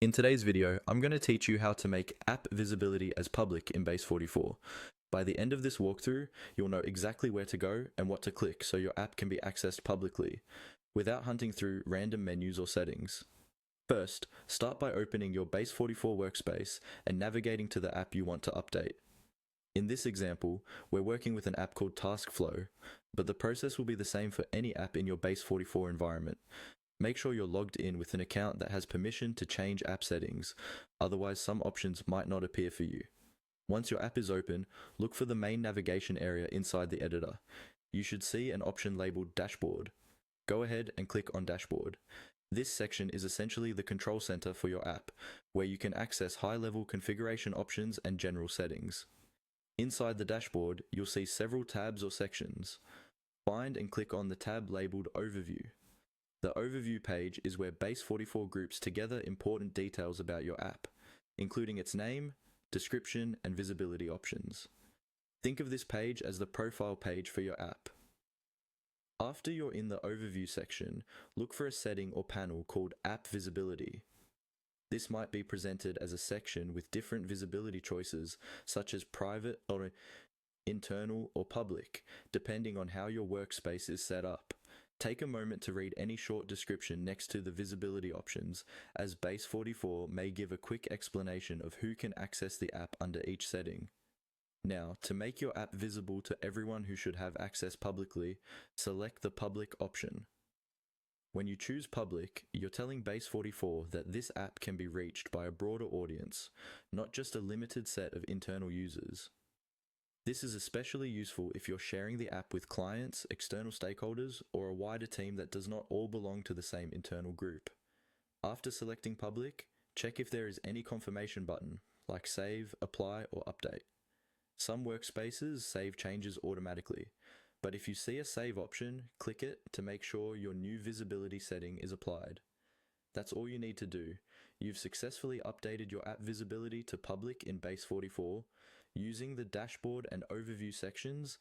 In today's video, I'm going to teach you how to make app visibility as public in Base44. By the end of this walkthrough, you'll know exactly where to go and what to click so your app can be accessed publicly, without hunting through random menus or settings. First, start by opening your Base44 workspace and navigating to the app you want to update. In this example, we're working with an app called TaskFlow, but the process will be the same for any app in your Base44 environment. Make sure you're logged in with an account that has permission to change app settings, otherwise some options might not appear for you. Once your app is open, look for the main navigation area inside the editor. You should see an option labeled Dashboard. Go ahead and click on Dashboard. This section is essentially the control center for your app, where you can access high-level configuration options and general settings. Inside the dashboard, you'll see several tabs or sections. Find and click on the tab labeled Overview. The Overview page is where Base44 groups together important details about your app, including its name, description, and visibility options. Think of this page as the profile page for your app. After you're in the Overview section, look for a setting or panel called App Visibility. This might be presented as a section with different visibility choices, such as private or internal or public, depending on how your workspace is set up. Take a moment to read any short description next to the visibility options, as Base44 may give a quick explanation of who can access the app under each setting. Now, to make your app visible to everyone who should have access publicly, select the Public option. When you choose Public, you're telling Base44 that this app can be reached by a broader audience, not just a limited set of internal users. This is especially useful if you're sharing the app with clients, external stakeholders, or a wider team that does not all belong to the same internal group. After selecting Public, check if there is any confirmation button, like Save, Apply, or Update. Some workspaces save changes automatically, but if you see a Save option, click it to make sure your new visibility setting is applied. That's all you need to do. You've successfully updated your app visibility to public in Base44. Using the dashboard and overview sections,